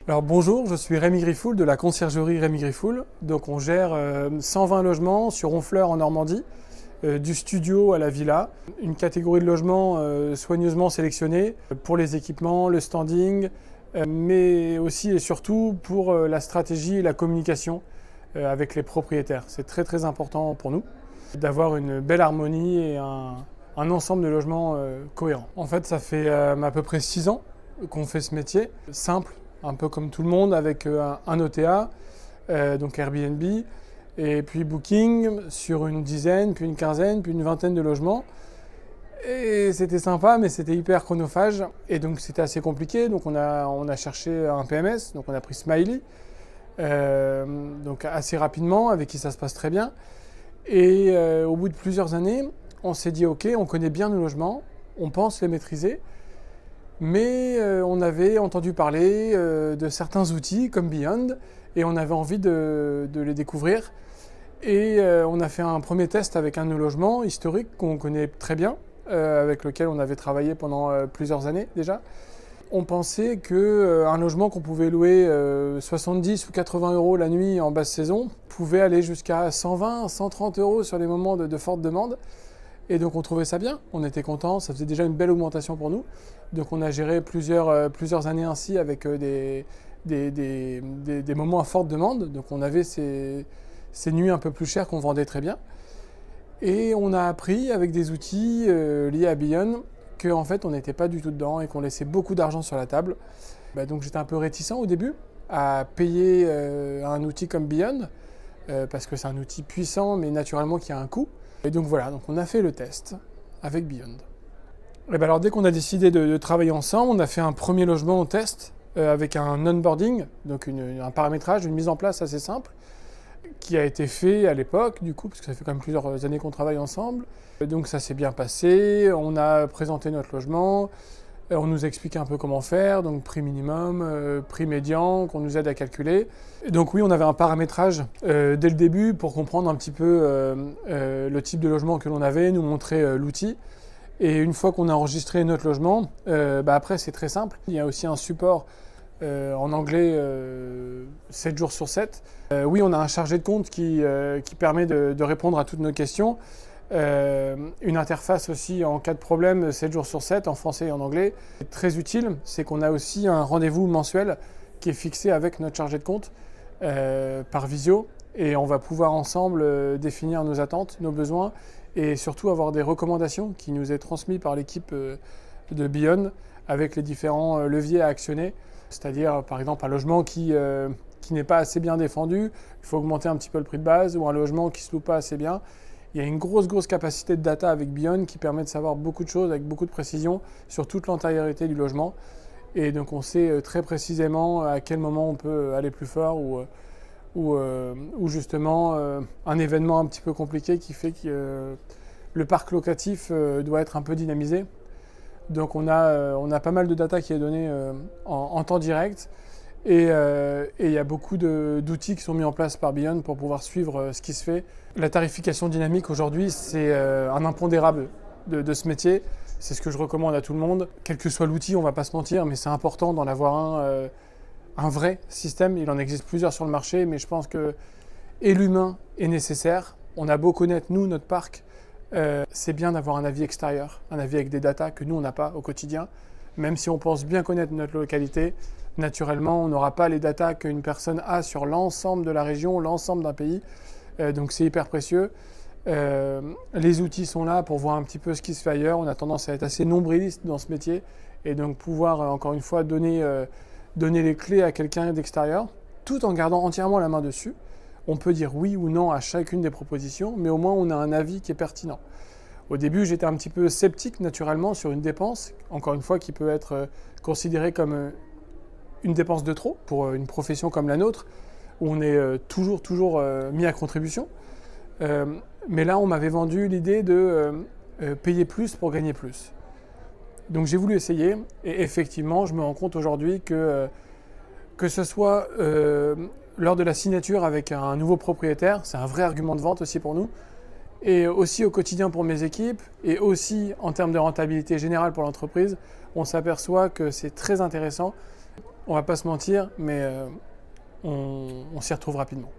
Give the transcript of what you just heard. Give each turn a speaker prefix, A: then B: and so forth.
A: Alors bonjour, je suis Rémi Griffoul de la conciergerie Rémi Griffoul. Donc on gère 120 logements sur Honfleur en Normandie, du studio à la villa. Une catégorie de logements soigneusement sélectionnée pour les équipements, le standing, mais aussi et surtout pour la stratégie et la communication avec les propriétaires. C'est très important pour nous d'avoir une belle harmonie et un ensemble de logements cohérent. En fait, ça fait à peu près 6 ans qu'on fait ce métier, simple, un peu comme tout le monde, avec un OTA, donc Airbnb, et puis Booking sur une dizaine, puis une quinzaine, puis une vingtaine de logements. Et c'était sympa, mais c'était hyper chronophage, et donc c'était assez compliqué. Donc on a cherché un PMS, donc on a pris Smiley, donc assez rapidement, avec qui ça se passe très bien. Et au bout de plusieurs années, on s'est dit ok, on connaît bien nos logements, on pense les maîtriser. Mais on avait entendu parler de certains outils comme Beyond et on avait envie de les découvrir. Et on a fait un premier test avec un de nos logements historiques qu'on connaît très bien, avec lequel on avait travaillé pendant plusieurs années déjà. On pensait qu'un logement qu'on pouvait louer 70 ou 80 euros la nuit en basse saison pouvait aller jusqu'à 120, 130 euros sur les moments de forte demande. Et donc on trouvait ça bien, on était contents, ça faisait déjà une belle augmentation pour nous. Donc on a géré plusieurs années ainsi avec des moments à forte demande. Donc on avait ces nuits un peu plus chères qu'on vendait très bien. Et on a appris avec des outils liés à Beyond qu'en fait on n'était pas du tout dedans et qu'on laissait beaucoup d'argent sur la table. Donc j'étais un peu réticent au début à payer un outil comme Beyond parce que c'est un outil puissant mais naturellement qui a un coût. Et donc voilà, donc on a fait le test avec Beyond. Et alors dès qu'on a décidé de travailler ensemble, on a fait un premier logement au test avec un onboarding, donc un paramétrage, une mise en place assez simple, qui a été fait à l'époque du coup, parce que ça fait quand même plusieurs années qu'on travaille ensemble. Et donc ça s'est bien passé, on a présenté notre logement, on nous a expliqué un peu comment faire, donc prix minimum, prix médian, qu'on nous aide à calculer. Et donc oui, on avait un paramétrage dès le début pour comprendre un petit peu le type de logement que l'on avait, nous montrer l'outil. Et une fois qu'on a enregistré notre logement, après c'est très simple. Il y a aussi un support en anglais 7 jours sur 7. Oui, on a un chargé de compte qui permet de répondre à toutes nos questions. Une interface aussi en cas de problème 7 jours sur 7 en français et en anglais. Très utile, c'est qu'on a aussi un rendez-vous mensuel qui est fixé avec notre chargé de compte par visio et on va pouvoir ensemble définir nos attentes, nos besoins et surtout avoir des recommandations qui nous est transmises par l'équipe de Beyond avec les différents leviers à actionner. C'est-à-dire par exemple un logement qui n'est pas assez bien défendu, il faut augmenter un petit peu le prix de base, ou un logement qui ne se loue pas assez bien. Il y a une grosse capacité de data avec Beyond qui permet de savoir beaucoup de choses avec beaucoup de précision sur toute l'antériorité du logement. Et donc on sait très précisément à quel moment on peut aller plus fort ou justement un événement un petit peu compliqué qui fait que le parc locatif doit être un peu dynamisé. Donc on a pas mal de data qui est donnée en temps direct. Et il y a beaucoup d'outils qui sont mis en place par Beyond pour pouvoir suivre ce qui se fait. La tarification dynamique aujourd'hui, c'est un impondérable de ce métier. C'est ce que je recommande à tout le monde. Quel que soit l'outil, on ne va pas se mentir, mais c'est important d'en avoir un vrai système. Il en existe plusieurs sur le marché, mais je pense que et l'humain est nécessaire. On a beau connaître, nous, notre parc, c'est bien d'avoir un avis extérieur, un avis avec des datas que nous, on n'a pas au quotidien. Même si on pense bien connaître notre localité, naturellement, on n'aura pas les datas qu'une personne a sur l'ensemble de la région, l'ensemble d'un pays. Donc c'est hyper précieux. Les outils sont là pour voir un petit peu ce qui se fait ailleurs. On a tendance à être assez nombriliste dans ce métier et donc pouvoir, encore une fois, donner les clés à quelqu'un d'extérieur tout en gardant entièrement la main dessus. On peut dire oui ou non à chacune des propositions, mais au moins on a un avis qui est pertinent. Au début, j'étais un petit peu sceptique naturellement sur une dépense, encore une fois, qui peut être considérée comme une dépense de trop pour une profession comme la nôtre, où on est toujours mis à contribution. Mais là, on m'avait vendu l'idée de payer plus pour gagner plus. Donc j'ai voulu essayer, et effectivement, je me rends compte aujourd'hui que ce soit lors de la signature avec un nouveau propriétaire, c'est un vrai argument de vente aussi pour nous, et aussi au quotidien pour mes équipes, et aussi en termes de rentabilité générale pour l'entreprise, on s'aperçoit que c'est très intéressant. on va pas se mentir, mais on s'y retrouve rapidement.